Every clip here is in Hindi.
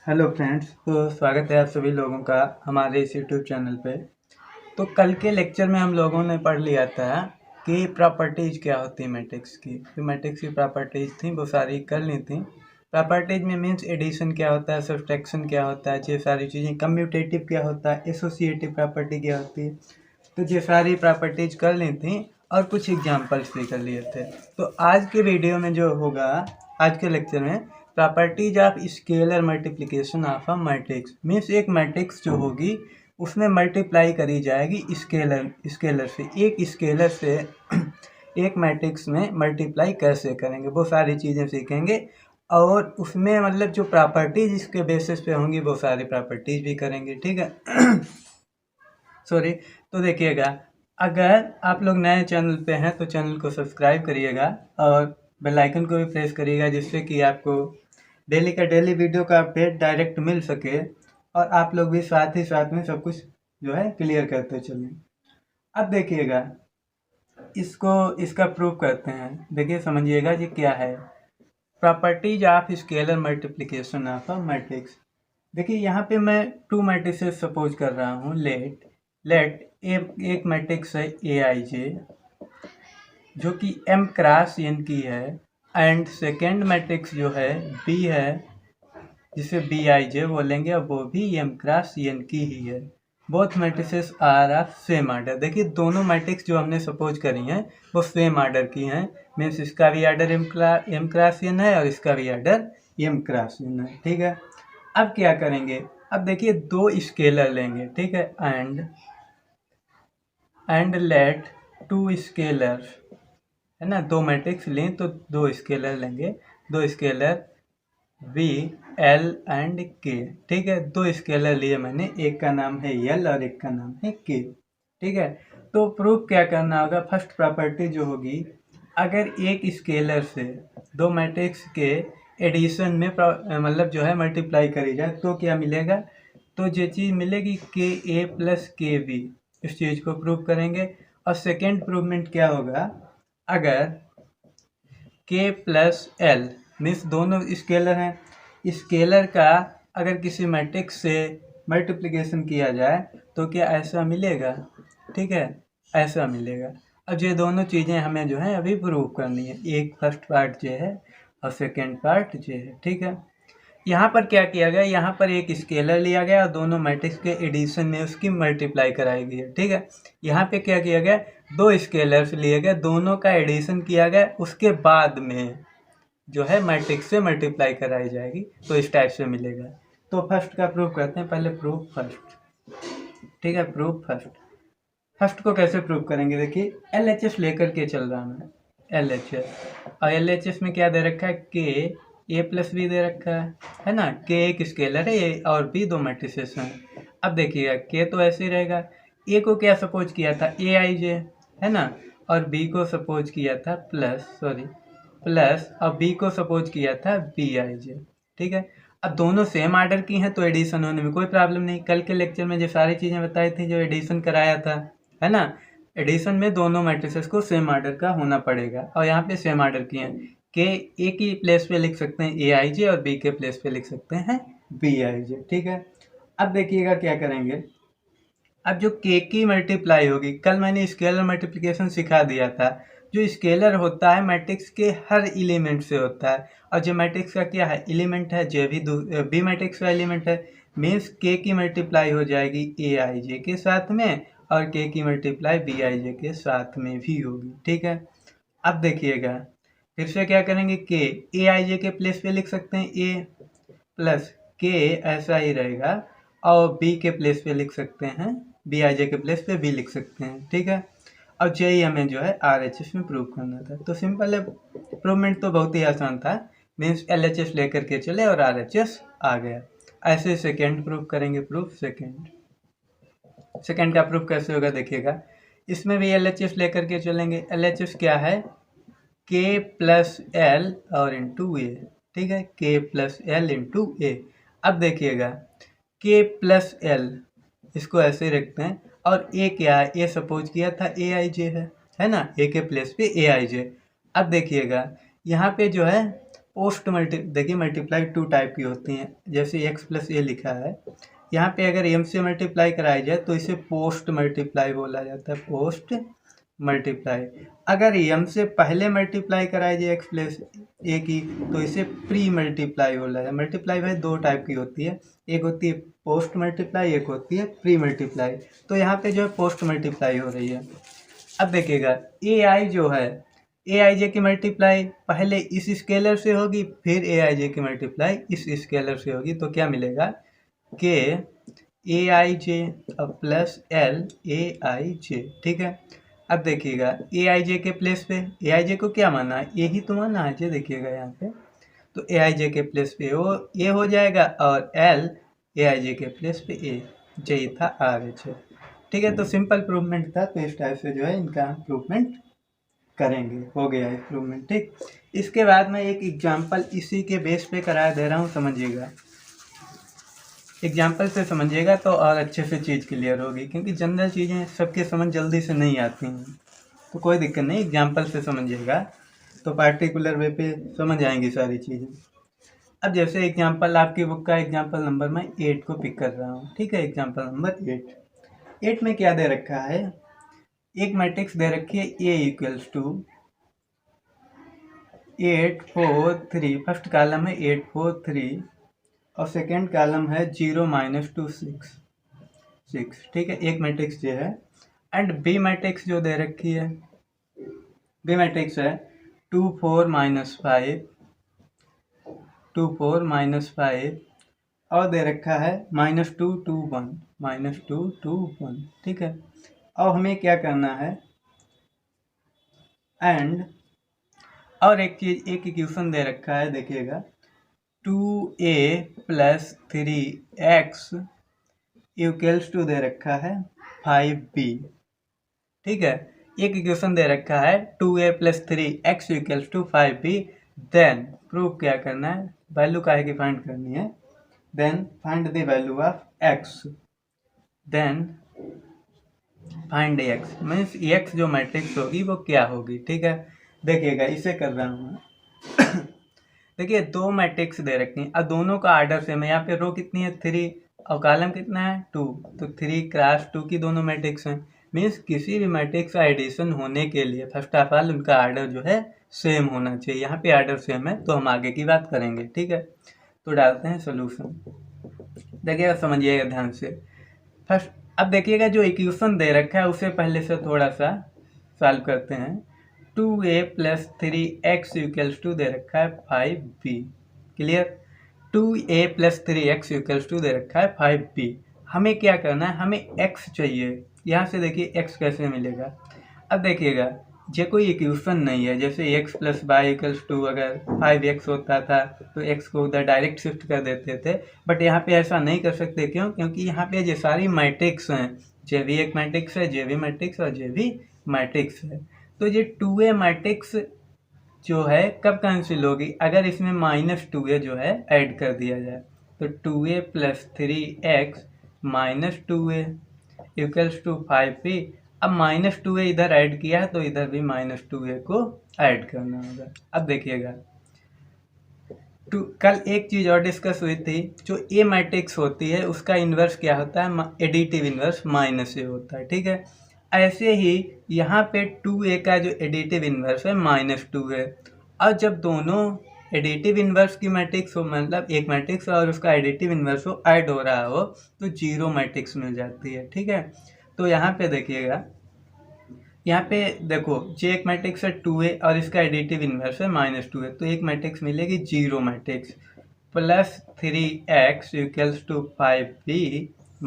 हेलो फ्रेंड्स, तो स्वागत है आप सभी लोगों का हमारे इस यूट्यूब चैनल पे। तो कल के लेक्चर में हम लोगों ने पढ़ लिया था कि प्रॉपर्टीज़ क्या होती है मैट्रिक्स की। तो मैट्रिक्स की प्रॉपर्टीज़ थी वो सारी कर ली थी। प्रॉपर्टीज़ में मीन्स एडिशन क्या होता है, सब्ट्रैक्शन क्या होता है, ये सारी चीज़ें, कम्यूटेटिव क्या होता है, एसोसिएटिव प्रॉपर्टी क्या होती है। तो ये सारी प्रॉपर्टीज़ कर ली थी और कुछ एग्जाम्पल्स भी कर लिए थे। तो आज के वीडियो में जो होगा, आज के लेक्चर में, properties of scalar multiplication of a matrix. Means एक मैट्रिक्स जो होगी उसमें मल्टीप्लाई करी जाएगी स्केलर से। एक स्केलर से एक मैट्रिक्स में मल्टीप्लाई कैसे करेंगे वो सारी चीज़ें सीखेंगे। और उसमें मतलब जो प्रॉपर्टीज इसके बेसिस पे होंगी वो सारी प्रॉपर्टीज भी करेंगे, ठीक है। सॉरी। तो देखिएगा, अगर आप लोग नए चैनल पे हैं तो चैनल को सब्सक्राइब करिएगा और बेल आइकन को भी प्रेस करिएगा, जिससे कि आपको डेली का डेली वीडियो का अपडेट डायरेक्ट मिल सके और आप लोग भी साथ ही साथ में सब कुछ जो है क्लियर करते चलें। अब देखिएगा, इसका प्रूफ करते हैं। देखिए, समझिएगा ये क्या है। Properties of scalar multiplication of a matrix. देखिए, यहाँ पे मैं टू मैट्रिसेस सपोज कर रहा हूँ। लेट एक मैट्रिक्स है ए आई जे, जो कि एम क्रॉस एन की है, एंड सेकेंड मैट्रिक्स जो है बी है, जिसे बी आई जे बोलेंगे, और वो भी एम क्रॉस एन की ही है। Both matrices are of same order. देखिए, दोनों मैट्रिक्स जो हमने सपोज करी हैं वो सेम आर्डर की हैं। मीन्स इसका भी आर्डर एम क्रॉस एन है और इसका भी आर्डर एम क्रॉस एन है, ठीक है। अब क्या करेंगे, अब देखिए दो स्केलर लेंगे, ठीक है। एंड लेट टू स्केलर, है ना, दो मैट्रिक्स लें तो दो स्केलर लेंगे। दो स्केलर वी एल एंड के, ठीक है। दो स्केलर लिए मैंने, एक का नाम है एल और एक का नाम है के, ठीक है। तो प्रूफ क्या करना होगा, फर्स्ट प्रॉपर्टी जो होगी, अगर एक स्केलर से दो मैट्रिक्स के एडिशन में मतलब जो है मल्टीप्लाई करी जाए तो क्या मिलेगा। तो ये चीज़ मिलेगी के ए प्लस के बी, इस चीज़ को प्रूव करेंगे। और सेकेंड प्रूवमेंट क्या होगा, अगर के प्लस एल मीन्स दोनों स्केलर हैं, स्केलर का अगर किसी मैट्रिक्स से मल्टीप्लिकेशन किया जाए तो क्या ऐसा मिलेगा, ठीक है, ऐसा मिलेगा। अब ये दोनों चीज़ें हमें जो है अभी प्रूव करनी है। एक फर्स्ट पार्ट ये है और सेकेंड पार्ट ये है, ठीक है। यहाँ पर क्या किया गया, यहाँ पर एक स्केलर लिया गया और दोनों मैट्रिक्स के एडिशन में उसकी मल्टीप्लाई कराई गई है, ठीक है। यहाँ पे क्या किया गया, दो स्केलर्स लिए गए, दोनों का एडिशन किया गया, उसके बाद में जो है मैट्रिक्स से मल्टीप्लाई कराई जाएगी तो इस टाइप से मिलेगा। तो फर्स्ट का प्रूफ करते हैं, पहले प्रूफ फर्स्ट, ठीक है। प्रूफ फर्स्ट को कैसे प्रूव करेंगे, देखिए एल एच एस लेकर के चल रहा हूँ, एल एच एस, और एल एच एस में क्या दे रखा है, के ए प्लस बी दे रखा है ना। के एक स्केलर है, ए और बी दो मैट्रिसेस हैं। अब देखिएगा, के तो ऐसे ही रहेगा। ए को क्या सपोज किया था, ए आई जे, है ना, और बी को सपोज किया था प्लस और बी को सपोज किया था बी आई जे, ठीक है। अब दोनों सेम आर्डर की हैं तो एडिशन होने में कोई प्रॉब्लम नहीं। कल के लेक्चर में जो सारी चीज़ें बताई थी, जो एडिशन कराया था, है ना, एडिशन में दोनों मैट्रिसेस को सेम आर्डर का होना पड़ेगा और यहाँ पे सेम आर्डर की हैं। के ए की प्लेस पे लिख सकते हैं ए आई जे और बी के प्लेस पे लिख सकते हैं बी आई जे, ठीक है। अब देखिएगा क्या करेंगे, अब जो के की मल्टीप्लाई होगी, कल मैंने स्केलर मल्टीप्लिकेशन सिखा दिया था। जो स्केलर होता है मैट्रिक्स के हर एलिमेंट से होता है, और जो मैट्रिक्स का क्या है, एलिमेंट है, जो भी बी मैट्रिक्स का एलिमेंट है। मीन्स के की मल्टीप्लाई हो जाएगी ए आई जे के साथ में और के की मल्टीप्लाई बी आई जे के साथ में भी होगी, ठीक है। अब देखिएगा, फिर से क्या करेंगे, के ए आई जे के प्लेस पे लिख सकते हैं ए प्लस के, ऐसा ही रहेगा, और बी के प्लेस पे लिख सकते हैं बी आई जे के प्लेस पे बी लिख सकते हैं, ठीक है। अब यही हमें जो है आर एच एस में प्रूव करना था। तो सिंपल है, प्रूवमेंट तो बहुत ही आसान था। मीन्स एल एच एस लेकर के चले और आर एच एस आ गया। ऐसे सेकेंड प्रूव करेंगे। प्रूफ सेकेंड का प्रूफ कैसे होगा, देखिएगा, इसमें भी एल एच एस लेकर के चलेंगे। एल एच एस क्या है, के प्लस एल और इंटू ए, ठीक है, के प्लस एल इंटू ए। अब देखिएगा, के प्लस एल इसको ऐसे रखते हैं, और ए क्या है, ए सपोज किया था ए आई जे है ना, ए के प्लेस पे ए आई जे। अब देखिएगा, यहाँ पे जो है पोस्ट देखिए मल्टीप्लाई टू टाइप की होती हैं, जैसे एक्स प्लस ए लिखा है, यहाँ पे अगर एम से मल्टीप्लाई कराई जाए तो इसे पोस्ट मल्टीप्लाई बोला जाता है, पोस्ट मल्टीप्लाई। अगर एम से पहले मल्टीप्लाई कराई जाए एक्स प्लस ए की तो इसे प्री मल्टीप्लाई बोला जाए। मल्टीप्लाई भाई दो टाइप की होती है, एक होती है पोस्ट मल्टीप्लाई, एक होती है प्री मल्टीप्लाई। तो यहाँ पे जो है पोस्ट मल्टीप्लाई हो रही है। अब देखिएगा ए आई जो है, ए आई जे की मल्टीप्लाई पहले इस स्केलर से होगी, फिर ए आई जे की मल्टीप्लाई इस स्केलर से होगी, तो क्या मिलेगा के ए आई जे प्लस एल ए आई जे। ठीक है, अब देखिएगा ए आई जे के प्लेस पे ए आई जे को क्या माना है, ए ही तो माना है जे, देखिएगा यहाँ पे, तो ए आई जे के प्लेस पे वो ए हो जाएगा और एल ए आई जे के प्लेस पे ए, जे था आर एच है। ठीक है, तो सिंपल प्रूवमेंट था, तो इस टाइप से जो है इनका प्रूवमेंट करेंगे, हो गया इम्प्रूवमेंट। ठीक, इसके बाद मैं एक एग्जांपल इसी के बेस पे करा दे रहा हूँ, समझिएगा, एग्जांपल से समझिएगा तो और अच्छे से चीज़ क्लियर होगी, क्योंकि जनरल चीज़ें सबके समझ जल्दी से नहीं आती हैं, तो कोई दिक्कत नहीं, एग्जांपल से समझिएगा तो पार्टिकुलर वे पे समझ आएंगी सारी चीज़ें। अब जैसे एग्जांपल आपकी बुक का एग्जांपल नंबर मैं 8 को पिक कर रहा हूँ। ठीक है, एग्जांपल नंबर 8 में क्या दे रखा है, एक मैट्रिक्स दे रखी है ए इक्वल्स टू 8 4 3, फर्स्ट कॉलम है 8 4 3 और सेकेंड कॉलम है 0 -2 6। ठीक है, एक मैट्रिक्स ये है। एंड बी मैट्रिक्स जो दे रखी है, बी मैट्रिक्स है 2 4 -5 2 4 -5 और दे रखा है -2 2 1 -2 2 1। ठीक है, अब हमें क्या करना है, एंड और एक चीज, एक इक्वेशन दे रखा है, देखिएगा 2a + 3x इक्वल्स टू दे रखा है 5b। ठीक है, एक इक्वेशन दे रखा है 2a + 3x equals to 5b। Then proof क्या करना है, वैल्यू काहे की फाइंड करनी है, then find the value of x, then find x means x जो मैट्रिक्स होगी वो क्या होगी। ठीक है, देखिएगा इसे कर रहा हूँ मैं। देखिए दो मैट्रिक्स दे रखी हैं, अब दोनों का आर्डर सेम है, यहाँ पे रो कितनी है 3 और कॉलम कितना है 2, तो 3 क्रॉस 2 की दोनों मैट्रिक्स हैं। मीन्स किसी भी मैट्रिक्स का एडिशन होने के लिए फर्स्ट ऑफ ऑल उनका आर्डर जो है सेम होना चाहिए, यहाँ पे आर्डर सेम है तो हम आगे की बात करेंगे। ठीक है, तो डालते हैं सोल्यूशन, देखिएगा समझिएगा ध्यान से। फर्स्ट अब देखिएगा जो इक्वेशन दे रखा है उसे पहले से थोड़ा सा सॉल्व करते हैं। 2a + 3x इक्वल्स टू दे रखा है 5b, clear, 2a + 3x equals to दे रखा है 5b। हमें क्या करना है, हमें x चाहिए, यहाँ से देखिए x कैसे मिलेगा। अब देखिएगा ये कोई इक्वेशन नहीं है, जैसे x + y इक्वल्स टू अगर 5x होता था तो x को उधर डायरेक्ट शिफ्ट कर देते थे, बट यहाँ पे ऐसा नहीं कर सकते, क्यों, क्योंकि यहाँ पे ये सारी मैट्रिक्स हैं, जे भी एक मैट्रिक्स है, जे भी मैट्रिक्स और जे भी मैट्रिक्स है। तो ये 2a मैट्रिक्स जो है कब कैंसिल होगी, अगर इसमें -2a जो है ऐड कर दिया जाए, तो 2a + 3x - 2a equals to 5b। अब -2a इधर ऐड किया है तो इधर भी -2a को ऐड करना होगा। अब देखिएगा कल एक चीज़ और डिस्कस हुई थी, जो ए मैट्रिक्स होती है उसका इन्वर्स क्या होता है, एडिटिव इन्वर्स -a होता है। ठीक है, ऐसे ही यहाँ पे 2a का जो एडिटिव इन्वर्स है -2 है, और जब दोनों एडिटिव इन्वर्स की मैट्रिक्स हो, मतलब एक मैट्रिक्स और उसका एडिटिव इन्वर्स हो ऐड हो रहा हो, तो 0 मैट्रिक्स मिल जाती है। ठीक है, तो यहाँ पे देखिएगा, यहाँ पे देखो जे एक मैट्रिक्स है 2a और इसका एडिटिव इन्वर्स है -2 है, तो एक मैट्रिक्स मिलेगी 0 matrix + 3x equals to 5b -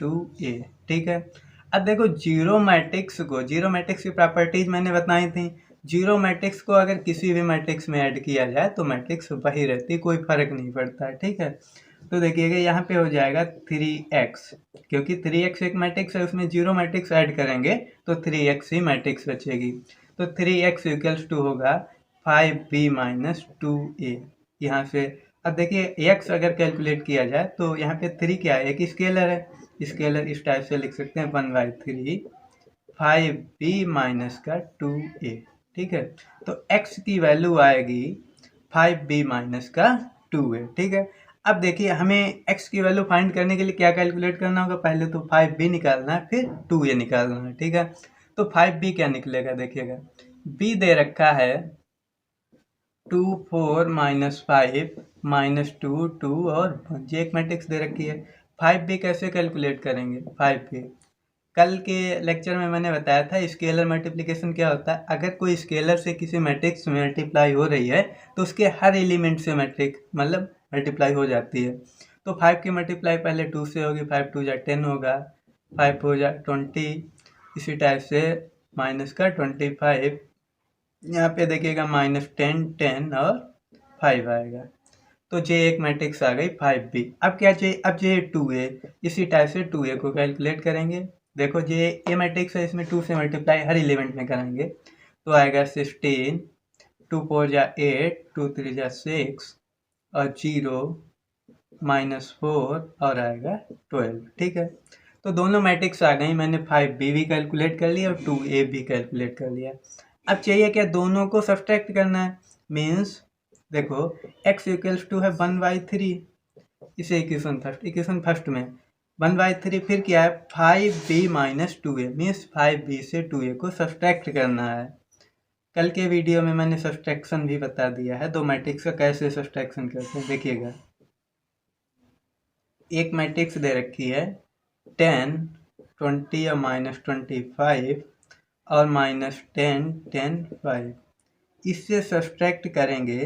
2a। ठीक है, अब देखो जीरो मैट्रिक्स को, जीरो मैट्रिक्स की प्रॉपर्टीज मैंने बताई थी, जीरो मैट्रिक्स को अगर किसी भी मैट्रिक्स में ऐड किया जाए तो मैट्रिक्स वही रहती, कोई फर्क नहीं पड़ता है। ठीक है, तो देखिएगा यहाँ पे हो जाएगा 3x, क्योंकि 3x एक मैट्रिक्स है, उसमें जीरो मैट्रिक्स ऐड करेंगे तो 3x ही मैट्रिक्स बचेगी, तो 3x इक्वल्स टू होगा 5b - 2a। यहाँ से अब देखिए x अगर कैलकुलेट किया जाए तो यहाँ पे 3 क्या है, एक स्केलर है, स्केलर इस टाइप से लिख सकते हैं 1/3 5b - 2a। ठीक है, तो x की वैल्यू आएगी 5b माइनस का 2 है। ठीक है, अब देखिए हमें x की वैल्यू फाइंड करने के लिए क्या कैलकुलेट करना होगा, पहले तो 5b निकालना है, फिर 2a निकालना है। ठीक है, तो 5b क्या निकलेगा, देखिएगा b दे रखा है 2 4 माइनस 5 माइनस 2 2 और 1, ये एक मैट्रिक्स दे रखी है। 5b कैसे कैलकुलेट करेंगे, 5b कल के लेक्चर में मैंने बताया था स्केलर मल्टीप्लिकेशन क्या होता है। अगर कोई स्केलर से किसी मैट्रिक्स में मल्टीप्लाई हो रही है तो उसके हर एलिमेंट से मैट्रिक्स मतलब मल्टीप्लाई हो जाती है। तो 5 की मल्टीप्लाई पहले 2 से होगी, 5 2 जा 10 होगा, 5 4 जा 20, इसी टाइप से माइनस का 25, यहाँ पे देखिएगा माइनस 10 10 और 5 आएगा। तो जे एक मैट्रिक्स आ गई 5b। अब क्या चाहिए, अब जे 2a, इसी टाइप से 2a को कैलकुलेट करेंगे। देखो जे ए मैट्रिक्स है, इसमें 2 से मल्टीप्लाई हर एलिमेंट में करेंगे तो आएगा 16, 2 4 जा 8, 2 3 जा 6 और 0 माइनस 4 और आएगा 12। ठीक है, तो दोनों मैट्रिक्स आ गई, मैंने 5b भी कैलकुलेट कर लिया और 2a भी कैलकुलेट कर लिया। अब चाहिए क्या, दोनों को सब्सट्रैक्ट करना है। मीन्स देखो x इक्वल्स टू है 1/3, इसे इक्वेशन फर्स्ट में 1/3, फिर क्या है 5b minus 2a, means 5b से 2a को सब्सट्रैक्ट करना है। कल के वीडियो में मैंने सब्सट्रैक्शन भी बता दिया है, दो मैट्रिक्स का कैसे सब्सट्रैक्शन करते हैं। देखिएगा एक मैट्रिक्स दे रखी है 10 20 और माइनस 25 और माइनस 10 10 5, इससे सब्सट्रैक्ट करेंगे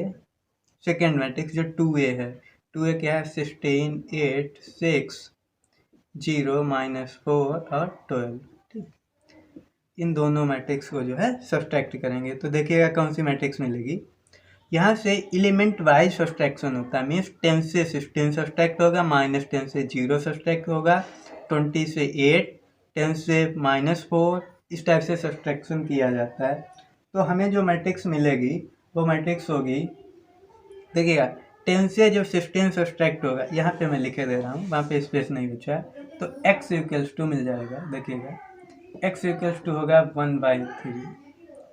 सेकेंड मैट्रिक्स जो 2a है। 2a क्या है 16 8 6 0 माइनस 4 और 12। ठीक, इन दोनों मैट्रिक्स को जो है सब्सट्रैक्ट करेंगे तो देखिएगा कौन सी मैट्रिक्स मिलेगी। यहाँ से एलिमेंट वाइज सब्सट्रैक्शन होता है, मीन्स 10 से 16 सब्सट्रैक्ट होगा, माइनस 10 से 0 सब्सट्रैक्ट होगा, 20 से 8, 10 से माइनस 4, इस टाइप से सब्सट्रैक्शन किया जाता है। तो हमें जो मैट्रिक्स मिलेगी वो मैट्रिक्स होगी, देखिएगा 10 से जो 16 सब्सट्रैक्ट होगा, यहाँ पे मैं लिखे दे रहा हूँ, वहाँ पे स्पेस नहीं बचा है, तो x इक्वल्स टू मिल जाएगा। देखिएगा x इक्वल्स टू होगा 1/3।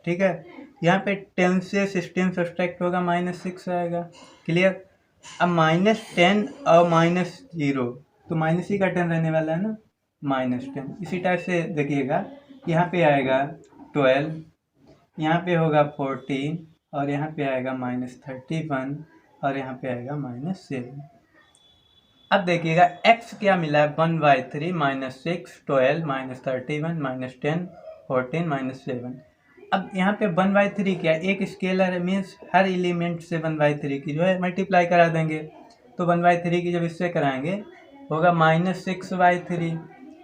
ठीक है, यहाँ पे 10 से 16 सब्सट्रैक्ट होगा, -6 आएगा। क्लियर, अब -10 और -0 तो माइनस ही का टर्म रहने वाला है ना, -10। इसी टाइप से देखिएगा यहाँ पे आएगा 12, यहाँ पे होगा 14 और यहाँ पे आएगा -31 और यहाँ पे आएगा -7। अब देखिएगा x क्या मिला है 1/3 -6 12 -31 -10 14 -7। अब यहाँ पे 1/3 क्या एक स्केलर है, मीन्स हर एलिमेंट से 1/3 की जो है मल्टीप्लाई करा देंगे। तो 1/3 की जब इससे कराएंगे होगा -6/3,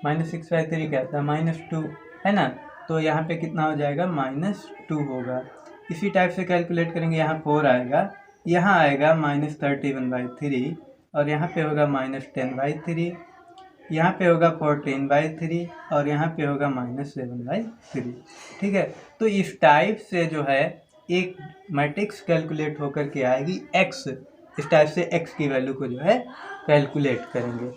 -6/3 क्या था -2 है ना, तो यहाँ पे कितना हो जाएगा -2 होगा। इसी टाइप से कैलकुलेट करेंगे, यहाँ 4 आएगा, यहाँ आएगा -31/3 और यहाँ पे होगा -10/3, यहाँ पे होगा 14/3 और यहाँ पे होगा -7/3। ठीक है, तो इस टाइप से जो है एक मैट्रिक्स कैलकुलेट होकर के आएगी x, इस टाइप से x की वैल्यू को जो है कैलकुलेट करेंगे।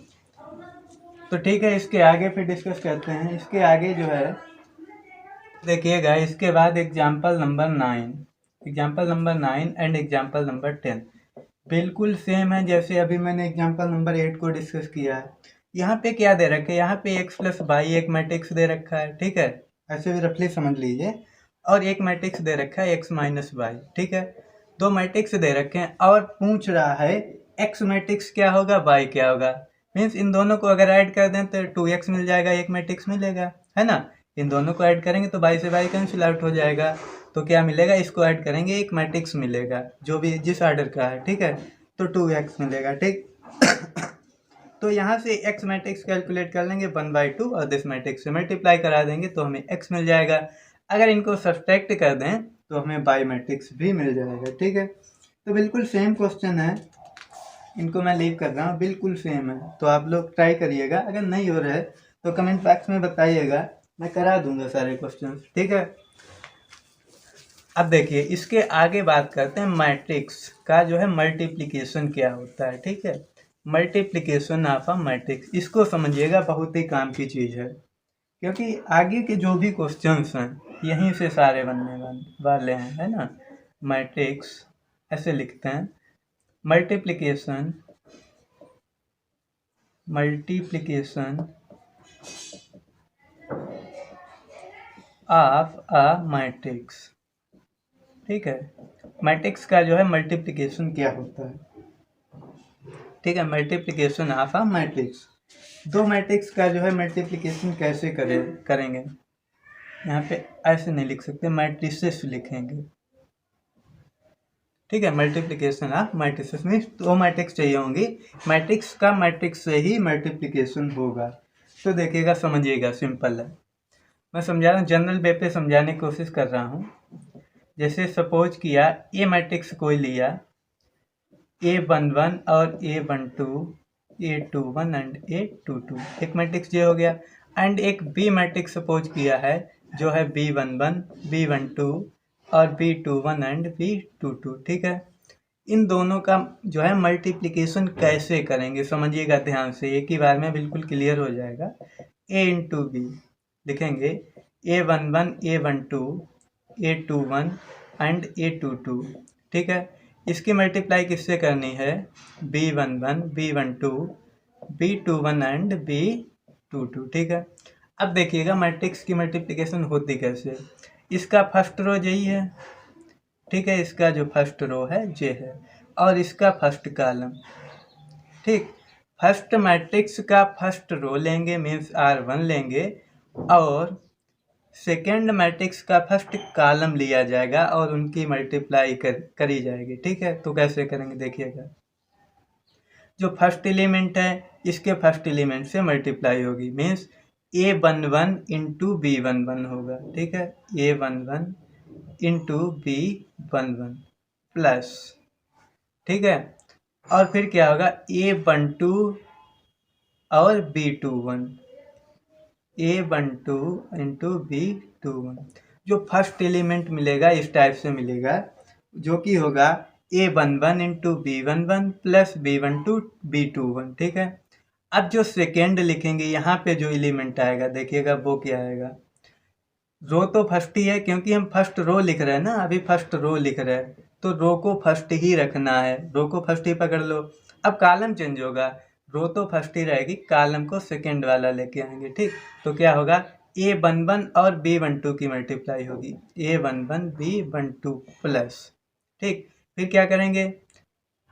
तो ठीक है, इसके आगे फिर डिस्कस करते हैं। इसके आगे जो है देखिएगा, इसके बाद example number 9 and example number 10 बिल्कुल सेम है जैसे अभी मैंने एग्जाम्पल नंबर 8 को डिस्कस किया है। यहाँ पे क्या दे रखा है, यहाँ पे x प्लस वाई एक मैट्रिक्स दे रखा है। ठीक है, ऐसे भी रफली समझ लीजिए, और एक मैट्रिक्स दे रखा है x माइनस वाई। ठीक है, दो मैट्रिक्स दे रखे हैं और पूछ रहा है x मैट्रिक्स क्या होगा, y क्या होगा। मीन्स इन दोनों को अगर ऐड कर दें तो 2x मिल जाएगा, एक मैट्रिक्स मिलेगा, है ना। इन दोनों को ऐड करेंगे तो y से y कैंसिल आउट हो जाएगा, तो क्या मिलेगा, इसको ऐड करेंगे एक मैट्रिक्स मिलेगा जो भी जिस ऑर्डर का है। ठीक है, तो 2x मिलेगा। ठीक तो यहाँ से x मैट्रिक्स कैलकुलेट कर लेंगे 1/2 और दिस मैट्रिक्स से मल्टीप्लाई करा देंगे तो हमें x मिल जाएगा। अगर इनको सब्सट्रैक्ट कर दें तो हमें y मैट्रिक्स भी मिल जाएगा। ठीक है, तो बिल्कुल सेम क्वेश्चन है, इनको मैं लीव कर रहा हूँ, बिल्कुल सेम है। तो आप लोग ट्राई करिएगा, अगर नहीं हो रहा है तो कमेंट बॉक्स में बताइएगा, मैं करा दूंगा सारे क्वेश्चन। ठीक है, अब देखिए इसके आगे बात करते हैं मैट्रिक्स का जो है मल्टीप्लिकेशन क्या होता है। ठीक है, मल्टीप्लिकेशन ऑफ अ मैट्रिक्स, इसको समझिएगा, बहुत ही काम की चीज़ है, क्योंकि आगे के जो भी क्वेश्चंस हैं यहीं से सारे बनने वाले हैं, है ना। मैट्रिक्स ऐसे लिखते हैं, मल्टीप्लिकेशन ऑफ अ मैट्रिक्स। ठीक है, मैट्रिक्स का जो है मल्टीप्लिकेशन क्या होता है। ठीक है, मल्टीप्लिकेशन ऑफ अ मैट्रिक्स। दो मैट्रिक्स का जो है मल्टीप्लिकेशन कैसे करेंगे। यहाँ पे ऐसे नहीं लिख सकते, मैट्रिसेस लिखेंगे। ठीक है, मल्टीप्लिकेशन ऑफ मैट्रिसेस मीन्स दो मैट्रिक्स चाहिए होंगी, मैट्रिक्स का मैट्रिक्स से ही मल्टीप्लिकेशन होगा। तो देखिएगा, समझिएगा, सिंपल है, मैं समझा रहा हूँ, जनरल वे पे समझाने की कोशिश कर रहा हूँ। जैसे सपोज किया ए मैट्रिक्स कोई लिया, A11 और A12, A21 एंड A22, एक मैट्रिक्स ये हो गया। एंड एक बी मैट्रिक्स सपोज किया है जो है B11, B12 और B21 एंड B22। ठीक है, इन दोनों का जो है मल्टीप्लिकेशन कैसे करेंगे समझिएगा ध्यान से, एक ही बार में बिल्कुल क्लियर हो जाएगा। A इंटू बी लिखेंगे, A11, A12, A21 and A22। ठीक है, इसकी मल्टीप्लाई किससे करनी है, B11, B12, B21 and B22। ठीक है, अब देखिएगा मैट्रिक्स की मल्टीप्लिकेशन होती कैसे। इसका फर्स्ट रो यही है, ठीक है, इसका जो फर्स्ट रो है ये है, और इसका फर्स्ट कॉलम। ठीक, फर्स्ट मैट्रिक्स का फर्स्ट रो लेंगे मीन्स R1 लेंगे, और सेकेंड मैट्रिक्स का फर्स्ट कॉलम लिया जाएगा और उनकी मल्टीप्लाई करी जाएगी। ठीक है, तो कैसे करेंगे देखिएगा, जो फर्स्ट एलिमेंट है इसके फर्स्ट एलिमेंट से मल्टीप्लाई होगी, मीन्स A11 इंटू B11 होगा। ठीक है, A11 इंटू B11 प्लस, ठीक है, और फिर क्या होगा, A12 और B21, A12 इंटू B21। जो फर्स्ट एलिमेंट मिलेगा इस टाइप से मिलेगा, जो कि होगा A11 into B11 plus B12 B21। ठीक है, अब जो सेकेंड लिखेंगे यहाँ पे जो एलिमेंट आएगा देखिएगा वो क्या आएगा, रो तो फर्स्ट ही है क्योंकि हम फर्स्ट रो लिख रहे हैं ना, अभी फर्स्ट रो लिख रहे हैं तो रो को फर्स्ट ही रखना है, रो को फर्स्ट ही पकड़ लो। अब कॉलम चेंज होगा, रो तो फर्स्ट ही रहेगी, कॉलम को सेकेंड वाला लेके आएंगे। ठीक, तो क्या होगा, A11 और B12 की मल्टीप्लाई होगी, A11 B12 प्लस। ठीक, फिर क्या करेंगे,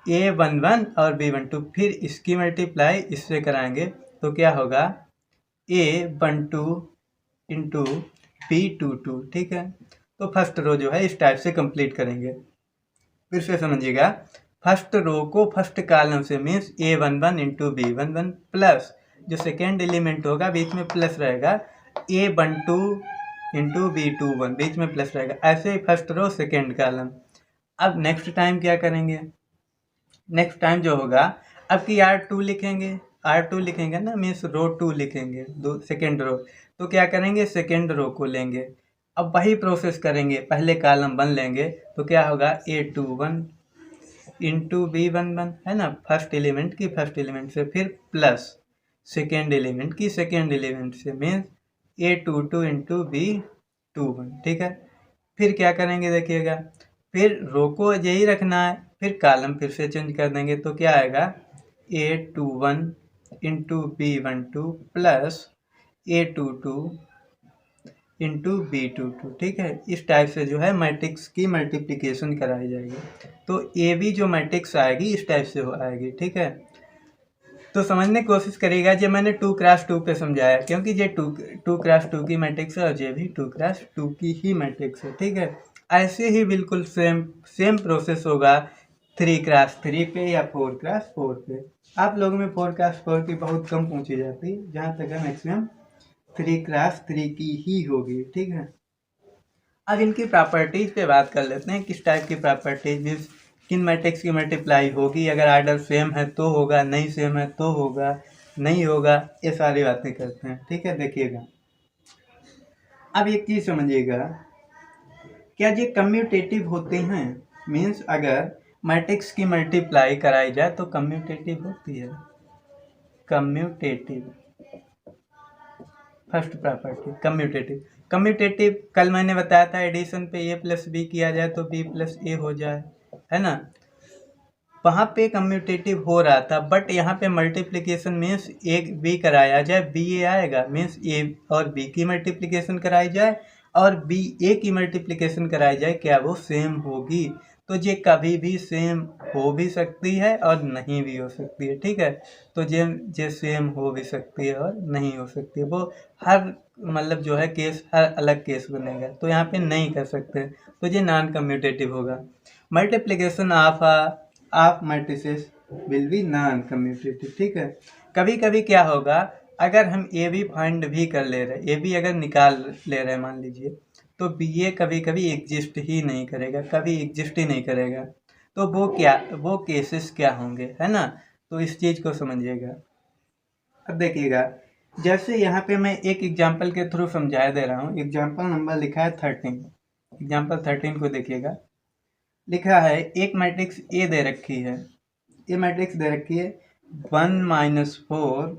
A11 और B12 फिर इसकी मल्टीप्लाई इससे कराएंगे, तो क्या होगा, A12 इंटू B22। ठीक है, तो फर्स्ट रो जो है इस टाइप से कंप्लीट करेंगे। फिर से समझिएगा, फर्स्ट रो को फर्स्ट कॉलम से means A11 into B11 plus जो सेकेंड एलिमेंट होगा बीच में प्लस रहेगा, A12 इंटू B21 बीच में प्लस रहेगा, ऐसे ही फर्स्ट रो सेकेंड कॉलम। अब नेक्स्ट टाइम क्या करेंगे, नेक्स्ट टाइम जो होगा, अब की R2 लिखेंगे, R2 लिखेंगे ना मीन्स रो 2 लिखेंगे, दो सेकेंड रो, तो क्या करेंगे, सेकेंड रो को लेंगे, अब वही प्रोसेस करेंगे, पहले कॉलम 1 लेंगे, तो क्या होगा, A21 इंटू B11 है ना, फर्स्ट एलिमेंट की फर्स्ट एलिमेंट से, फिर प्लस सेकेंड एलिमेंट की सेकेंड एलिमेंट से, मीन्स A22 इंटू B21। ठीक है, फिर क्या करेंगे देखिएगा, फिर रो को यही रखना है, फिर कॉलम फिर से चेंज कर देंगे, तो क्या आएगा, A21 into B12 plus A22 into B22। ठीक है, इस टाइप से जो है मैट्रिक्स की मल्टीप्लिकेशन कराई जाएगी, तो ए बी जो मैट्रिक्स आएगी इस टाइप से आएगी। ठीक है, तो समझने की कोशिश करिएगा, जो मैंने 2x2 पे समझाया, क्योंकि ये 2x2 की मैट्रिक्स है और ये भी 2x2 की ही मैट्रिक्स है। ठीक है, ऐसे ही बिल्कुल सेम प्रोसेस होगा 3x3 पे या 4x4 पे। आप लोगों में 4x4 की बहुत कम पूछी जाती है, जहाँ तक है मैक्सिमम 3x3 की ही होगी। ठीक है, अब इनकी प्रॉपर्टीज पे बात कर लेते हैं, किस टाइप की प्रॉपर्टीज मीन्स किन मैट्रिक्स की मल्टीप्लाई होगी, अगर आर्डर सेम है तो होगा, नहीं सेम है तो होगा, नहीं होगा, ये सारी बातें करते हैं। ठीक है, देखिएगा, अब एक चीज़ समझिएगा, क्या ये कम्यूटेटिव होते हैं, मीन्स अगर मैट्रिक्स की मल्टीप्लाई कराई जाए तो कम्यूटेटिव होती है, commutative first property commutative. Commutative कल मैंने बताया था, एडिशन पे A प्लस बी किया जाए तो B प्लस A हो जाए, है ना, वहाँ पे कम्यूटेटिव हो रहा था, बट यहाँ पे मल्टीप्लिकेशन मीन्स एक बी कराया जाए बी ए आएगा, मीन्स ए और बी की मल्टीप्लिकेशन कराई जाए और बी ए की मल्टीप्लिकेशन कराई जाए, क्या वो सेम होगी? तो ये कभी भी सेम हो भी सकती है और नहीं भी हो सकती है, ठीक है। तो ये सेम हो भी सकती है और नहीं हो सकती है, वो हर मतलब जो है केस हर अलग केस बनेगा, तो यहाँ पे नहीं कर सकते, तो ये नॉन कम्यूटेटिव होगा। Multiplication of matrices will be non commutative, ठीक है। कभी कभी क्या होगा, अगर हम ए बी फाइंड भी कर ले रहे, ए बी अगर निकाल ले रहे मान लीजिए, तो बी ए कभी कभी एग्जिस्ट ही नहीं करेगा, कभी एग्जिस्ट ही नहीं करेगा, तो वो केसेस क्या होंगे, है ना। तो इस चीज़ को समझिएगा। अब देखिएगा, जैसे यहाँ पे मैं एक एग्जाम्पल के थ्रू समझा दे रहा हूँ। एग्जाम्पल नंबर लिखा है 13, एग्जाम्पल 13 को देखिएगा। लिखा है एक मैट्रिक्स ए दे रखी है, ये मैट्रिक्स दे रखी है 1 -4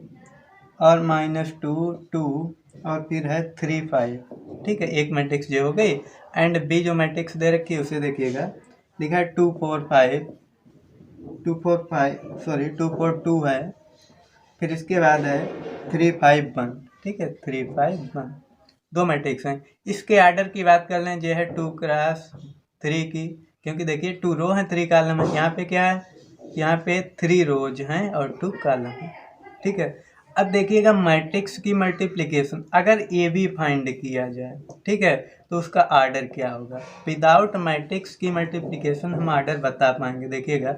और -2 2 और फिर है 3 5, ठीक है। एक मैट्रिक्स जो हो गई, एंड बी जो मैट्रिक्स दे रखी है उसे देखिएगा, लिखा है 2 4 5 2 4 2 है, फिर इसके बाद है 3 5 1, ठीक है। 3 5 1 दो मैट्रिक्स हैं। इसके आर्डर की बात कर लें, जो है 2 क्रॉस 3 की, क्योंकि देखिए 2 रो हैं 3 कॉलम है। यहाँ पे क्या है, यहाँ पे 3 रोज हैं और 2 कॉलम है, ठीक है। अब देखिएगा मैट्रिक्स की मल्टीप्लिकेशन अगर ए बी फाइंड किया जाए, ठीक है, तो उसका आर्डर क्या होगा। विदाउट मैट्रिक्स की मल्टीप्लिकेशन हम आर्डर बता पाएंगे। देखिएगा,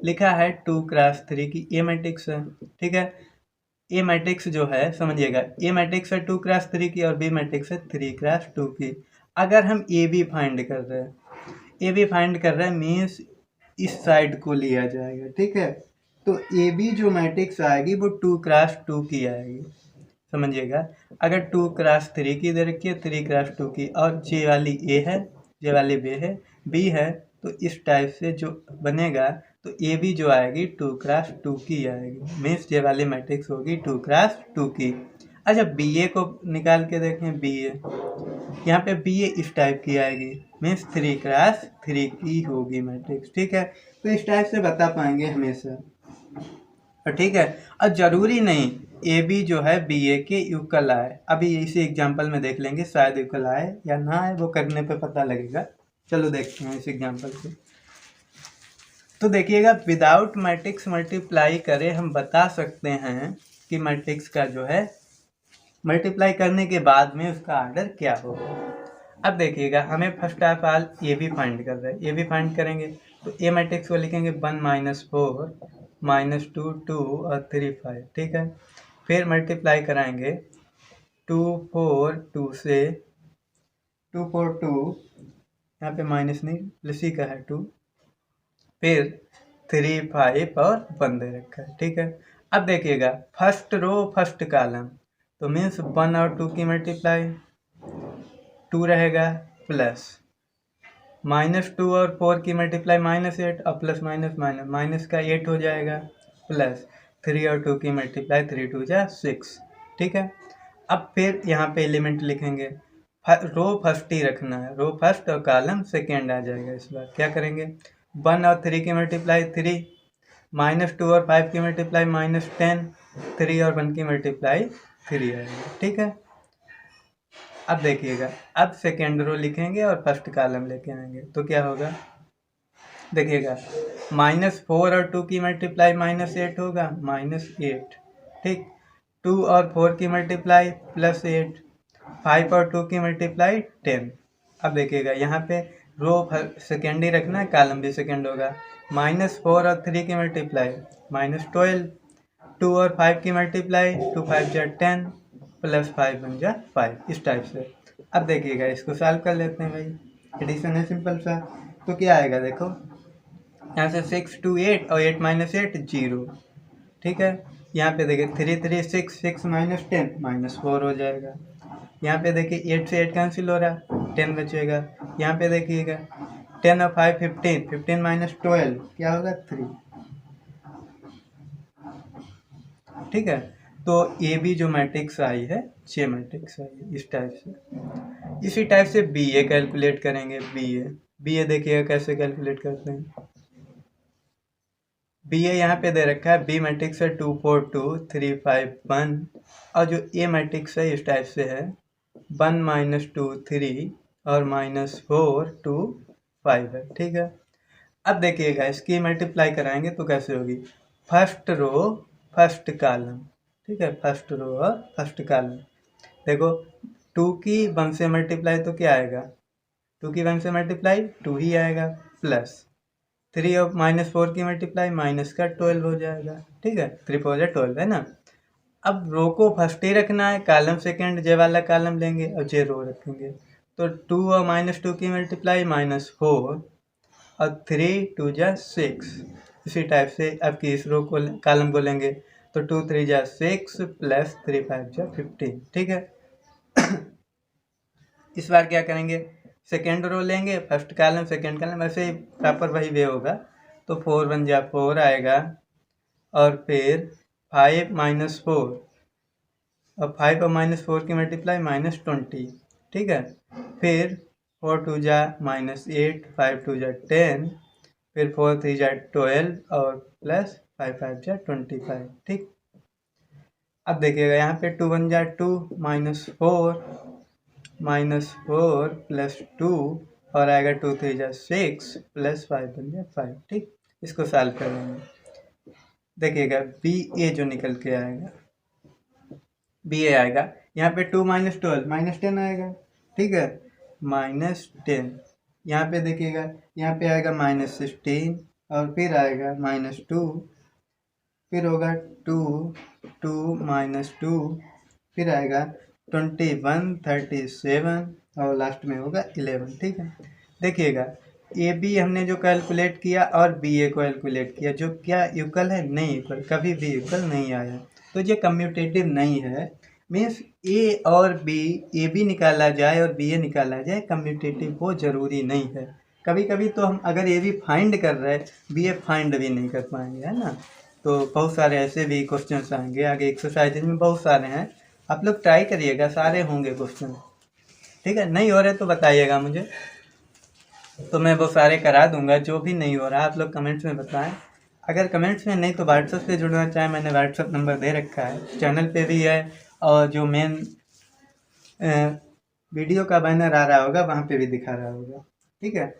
लिखा है 2 क्रॉस 3 की, ए मैट्रिक्स है, ठीक है। ए मैट्रिक्स जो है समझिएगा, ए मैट्रिक्स है 2 क्रॉस 3 की और बी मैट्रिक्स है 3 क्रॉस 2 की। अगर हम ए बी फाइंड कर रहे हैं, ए बी फाइंड कर रहे हैं मीन्स इस साइड को लिया जाएगा, ठीक है। तो ए बी जो मैट्रिक्स आएगी वो 2 क्रॉस 2 की आएगी, समझिएगा। अगर 2 क्रॉस 3 की दे रखी है, 3 क्रॉस 2 की, और जे वाली ए है, जे वाली बी है, तो इस टाइप से जो बनेगा, तो ए बी जो आएगी 2 क्रॉस 2 की आएगी, मीन्स जे वाली मैट्रिक्स होगी 2 क्रॉस 2 की। अच्छा, बी ए को निकाल के देखें, बी ए, यहाँ पे बी ए इस टाइप की आएगी, मीन्स 3 क्रॉस 3 की होगी मैट्रिक्स, ठीक है। तो इस टाइप से बता पाएंगे हमेशा, ठीक है। और जरूरी नहीं ए बी जो है बी ए के इक्वल आए, अभी इसी एग्जांपल में देख लेंगे, शायद इक्वल आए या ना आए, वो करने पे पता लगेगा। चलो देखते हैं इस एग्जांपल से। तो देखिएगा, विदाउट मैट्रिक्स मल्टीप्लाई करे हम बता सकते हैं कि मैट्रिक्स का जो है मल्टीप्लाई करने के बाद में उसका आर्डर क्या होगा। अब देखिएगा, हमें first of all A B find कर रहे हैं, ए बी फाइंड करेंगे तो ए मैट्रिक्स को लिखेंगे 1 -4 -2 2 और 3 5, ठीक है। फिर मल्टीप्लाई कराएंगे 2 4 2 से 2 4 2, यहाँ पे माइनस नहीं प्लस ही का है 2, फिर 3 5 और 1 दे रखा है, ठीक है। अब देखिएगा, फर्स्ट रो फर्स्ट कॉलम, तो मीन्स 1 और 2 की मल्टीप्लाई 2 रहेगा, प्लस -2 और 4 की मल्टीप्लाई -8 और प्लस माइनस माइनस माइनस का 8 हो जाएगा, प्लस 3 और 2 की मल्टीप्लाई 3 2 जा 6, ठीक है। अब फिर यहाँ पे एलिमेंट लिखेंगे, रो फर्स्ट ही रखना है, रो फर्स्ट और कॉलम सेकेंड आ जाएगा। इस बार क्या करेंगे, 1 और 3 की मल्टीप्लाई 3, -2 और 5 की मल्टीप्लाई -10, 3 और 1 की मल्टीप्लाई 3 आएगा, ठीक है। अब देखिएगा, अब सेकेंड रो लिखेंगे और फर्स्ट कॉलम लेके आएंगे, तो क्या होगा, देखिएगा -4 और 2 की मल्टीप्लाई -8 होगा, -8, ठीक। 2 और 4 की मल्टीप्लाई +8, 5 और 2 की मल्टीप्लाई 10। अब देखिएगा, यहाँ पे रो सेकेंड ही रखना है, कॉलम भी सेकेंड होगा, -4 और 3 की मल्टीप्लाई -12, 2 और 5 की मल्टीप्लाई 2 5 जा 10, प्लस 5 1 जा 5, इस टाइप से। अब देखिएगा, इसको सॉल्व कर लेते हैं भाई, एडिशन है सिंपल सा। तो क्या आएगा, देखो यहाँ से 6 2 8 और 8 -8 0, ठीक है। यहाँ पे देखिए 3 3 6 6 -10 -4 हो जाएगा। यहाँ पे देखिए 8 से 8 कैंसिल हो रहा है, 10 बचेगा। यहाँ पे देखिएगा 10 और 5 15, 15 -12 क्या होगा 3, ठीक है। तो ए बी जो मैट्रिक्स आई है 6 मैट्रिक्स आई है, इस टाइप से। इसी टाइप से बी ए कैलकुलेट करेंगे, बी ए देखिएगा कैसे कैलकुलेट करते हैं। बी ए यहाँ पे दे रखा है, बी मैट्रिक्स है 2 4 2 3 5 1, और जो ए मैट्रिक्स है इस टाइप से है 1 -2 3 और -4 2 5 है। ठीक है, अब देखिएगा इसकी मल्टीप्लाई कराएंगे तो कैसे होगी, फर्स्ट रो फर्स्ट कॉलम, ठीक है, फर्स्ट रो और फर्स्ट कॉलम। देखो 2 की 1 से मल्टीप्लाई तो क्या आएगा, 2 की 1 से मल्टीप्लाई 2 ही आएगा, प्लस 3 और -4 की मल्टीप्लाई माइनस का 12 हो जाएगा। ठीक है, 3 4 12 है ना। अब रो को फर्स्ट ही रखना है, कॉलम सेकेंड जे वाला कॉलम लेंगे और जे रो रखेंगे, तो 2 और -2 की मल्टीप्लाई -4 और 3 2 जा 6। इसी टाइप से अब की इस रो को कॉलम को लेंगे तो 2 3 जा 6 प्लस 3 5 जा 15। ठीक है, इस बार क्या करेंगे, सेकेंड रो लेंगे, फर्स्ट कॉलम सेकेंड कॉलम, ऐसे ही प्रॉपर वही वे होगा। तो 4 1 जा 4 आएगा, और फिर 5 -4, और 5 और -4 की मल्टीप्लाई -20। ठीक है, फिर 4 2 जा -8, 5 2 जा 10, फिर 4 3 जा 12 और प्लस 5 5 जा 25। ठीक, अब देखिएगा यहाँ पे 2 1 जा 2 -4 प्लस 2 और आएगा 2 3 जा 6 प्लस 5 1 जा 5। ठीक, इसको सॉल्व करेंगे, देखिएगा बी ए जो निकल के आएगा, बी ए आएगा यहाँ पे 2 -12 -10 आएगा। ठीक है, -10, यहाँ पे देखिएगा यहाँ पे आएगा -16 और फिर आएगा -2, फिर होगा 2 2 -2, फिर आएगा 21 37 और लास्ट में होगा 11। ठीक है, देखिएगा ए बी हमने जो कैलकुलेट किया और बी ए को कैलकुलेट किया, जो क्या इक्वल है, नहीं इक्वल, कभी भी इक्वल नहीं आया, तो ये कम्यूटेटिव नहीं है। मीन्स ए और बी, ए बी निकाला जाए और बी ए निकाला जाए, कम्यूटेटिव वो ज़रूरी नहीं है। कभी कभी तो हम अगर ए बी फाइंड कर रहे हैं, बी ए फाइंड भी नहीं कर पाएंगे, है ना। तो बहुत सारे ऐसे भी क्वेश्चंस आएंगे आगे, एक्सरसाइजेज में बहुत सारे हैं, आप लोग ट्राई करिएगा, सारे होंगे क्वेश्चन। ठीक है, नहीं हो रहे तो बताइएगा मुझे, तो मैं वो सारे करा दूंगा। जो भी नहीं हो रहा आप लोग कमेंट्स में बताएं, अगर कमेंट्स में नहीं तो व्हाट्सएप पे जुड़ना चाहें, मैंने व्हाट्सएप नंबर दे रखा है, चैनल पे भी है, और जो मेन वीडियो का बैनर आ रहा होगा वहाँ पे भी दिखा रहा होगा। ठीक है,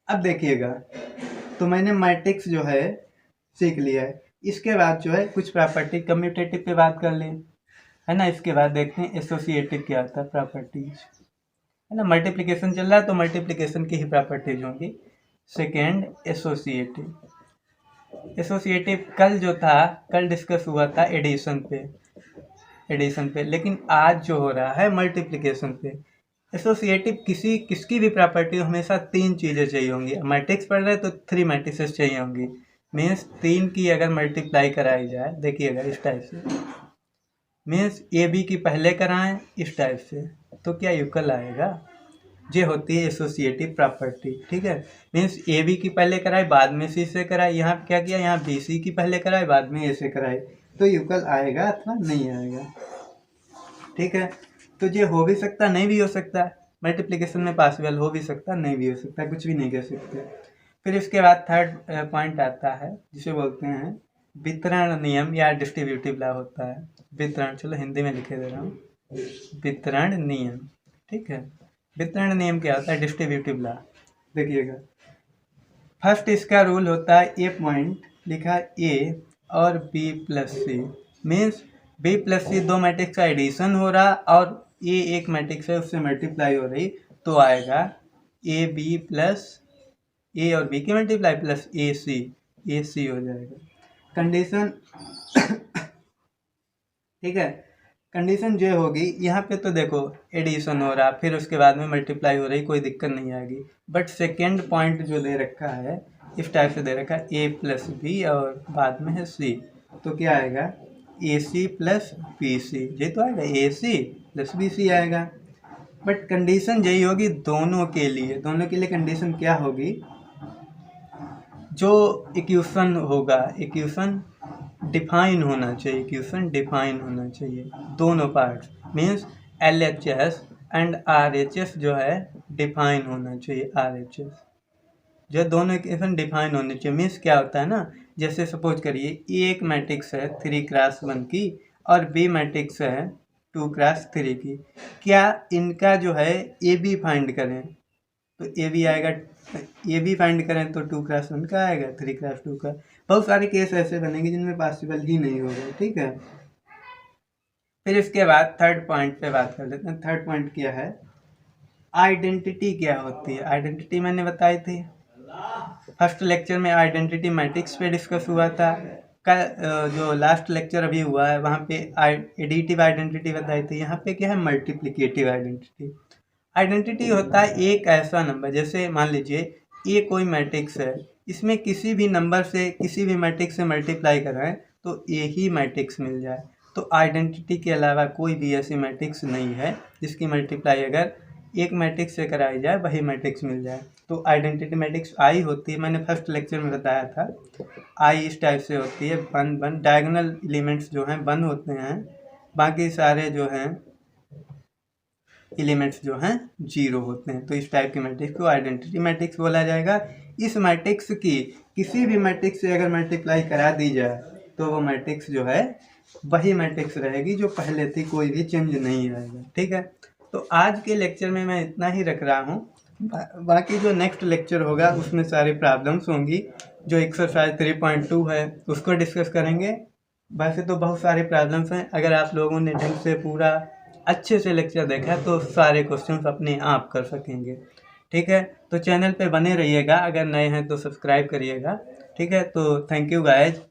अब देखिएगा, तो मैंने मैट्रिक्स जो है सीख लिया है, इसके बाद जो है कुछ प्रॉपर्टी कम्यूटेटिव पे बात कर ली, है ना। इसके बाद देखते हैं एसोसिएटिव क्या आता है, प्रॉपर्टीज, है ना। मल्टीप्लिकेशन चल रहा है तो मल्टीप्लिकेशन की ही प्रॉपर्टीज होंगी। सेकेंड एसोसिएटिव, एसोसिएटिव कल जो था, कल डिस्कस हुआ था एडिशन पे, लेकिन आज जो हो रहा है मल्टीप्लिकेशन पे। एसोसिएटिव किसकी भी प्रॉपर्टी हमेशा 3 चीज़ें चाहिए होंगी। मैट्रिक्स पढ़ रहे तो 3 मैट्रिसेस चाहिए होंगी, मीन्स 3 की अगर मल्टीप्लाई कराई जाए, देखिएगा इस टाइप से, मीन्स ए बी की पहले कराएं इस टाइप से, तो क्या इक्वल आएगा, ये होती है एसोसिएटिव प्रॉपर्टी। ठीक है, मीन्स ए बी की पहले कराए बाद में सी से कराए, यहाँ क्या किया, यहाँ बी सी की पहले कराए बाद में ए से कराए, तो इक्वल आएगा अथवा नहीं आएगा। ठीक है, तो ये हो भी सकता नहीं भी हो सकता, मल्टीप्लिकेशन में पॉसिबल हो भी सकता नहीं भी हो सकता, कुछ भी नहीं कह सकते। फिर इसके बाद थर्ड पॉइंट आता है जिसे बोलते हैं वितरण नियम या डिस्ट्रीब्यूटिव लॉ होता है। वितरण, चलो हिंदी में लिखे दे रहा हूँ, वितरण नियम। ठीक है, वितरण नियम क्या होता है, डिस्ट्रीब्यूटिव लॉ। देखिएगा फर्स्ट इसका रूल होता है, ए पॉइंट लिखा ए और बी प्लस सी, मीन्स बी प्लस सी दो मैट्रिक्स का एडिशन हो रहा और ए एक मैट्रिक्स है उससे मल्टीप्लाई हो रही, तो आएगा ए बी प्लस ए और बी की मल्टीप्लाई प्लस ए सी हो जाएगा। कंडीशन ठीक है, कंडीशन जो होगी यहाँ पे तो देखो एडिशन हो रहा फिर उसके बाद में मल्टीप्लाई हो रही, कोई दिक्कत नहीं आएगी। बट सेकेंड पॉइंट जो दे रखा है इस टाइप से दे रखा है ए प्लस बी और बाद में है सी, तो क्या आएगा ए सी प्लस बी सी, ये तो आएगा ए सी प्लस बी सी आएगा। बट कंडीशन यही होगी दोनों के लिए कंडीशन क्या होगी, जो इक्वेशन होगा, इक्वेशन डिफाइन होना चाहिए, दोनों parts, means LHS and RHS जो है डिफाइन होना चाहिए, RHS। जो है दोनों इक्वेशन डिफाइन होने चाहिए। मीन्स क्या होता है ना, जैसे सपोज करिए एक मैट्रिक्स है 3x1 की और बी मैट्रिक्स है 2x3 की, क्या इनका जो है ए बी फाइंड करें तो ए बी आएगा, ए बी फाइंड करें तो 2x1 का आएगा, 3x2 का। बहुत सारे केस ऐसे बनेंगे जिनमें पॉसिबल ही नहीं होगा, ठीक है। फिर इसके बाद थर्ड पॉइंट पे बात कर लेते हैं। थर्ड पॉइंट क्या है, आइडेंटिटी क्या होती है। आइडेंटिटी मैंने बताई थी फर्स्ट लेक्चर में, आइडेंटिटी मैट्रिक्स पे डिस्कस हुआ था। जो लास्ट लेक्चर अभी हुआ है वहाँ पे एडिटिव आइडेंटिटी बताई थी। यहाँ पे क्या है, मल्टीप्लिकेटिव आइडेंटिटी। आइडेंटिटी होता है एक ऐसा नंबर, जैसे मान लीजिए ये कोई मैट्रिक्स है, इसमें किसी भी नंबर से किसी भी मैट्रिक्स से मल्टीप्लाई कराएं तो ये ही मैट्रिक्स मिल जाए। तो आइडेंटिटी के अलावा कोई भी ऐसी मैट्रिक्स नहीं है जिसकी मल्टीप्लाई अगर एक मैट्रिक्स से कराई जाए वही मैट्रिक्स मिल जाए। तो आइडेंटिटी मैट्रिक्स आई होती है, मैंने फर्स्ट लेक्चर में बताया था। आई इस टाइप से होती है, वन डायगोनल एलिमेंट्स जो हैं वन होते हैं, बाकी सारे जो हैं एलिमेंट्स जो हैं जीरो होते हैं। तो इस टाइप की मैट्रिक्स को आइडेंटिटी मैट्रिक्स बोला जाएगा। इस मैट्रिक्स की किसी भी मैट्रिक्स से अगर मल्टीप्लाई करा दी जाए तो वो मैट्रिक्स जो है वही मैट्रिक्स रहेगी जो पहले थी, कोई भी चेंज नहीं आएगा, ठीक है। तो आज के लेक्चर में मैं इतना ही रख रहा हूँ। बाकी जो नेक्स्ट लेक्चर होगा उसमें सारी प्रॉब्लम्स होंगी। जो एक्सरसाइज 3.2 है उसको डिस्कस करेंगे। वैसे तो बहुत सारे प्रॉब्लम्स हैं, अगर आप लोगों ने ढंग से पूरा अच्छे से लेक्चर देखा तो सारे क्वेश्चंस अपने आप कर सकेंगे, ठीक है। तो चैनल पे बने रहिएगा, अगर नए हैं तो सब्सक्राइब करिएगा, ठीक है। तो थैंक यू गाइज।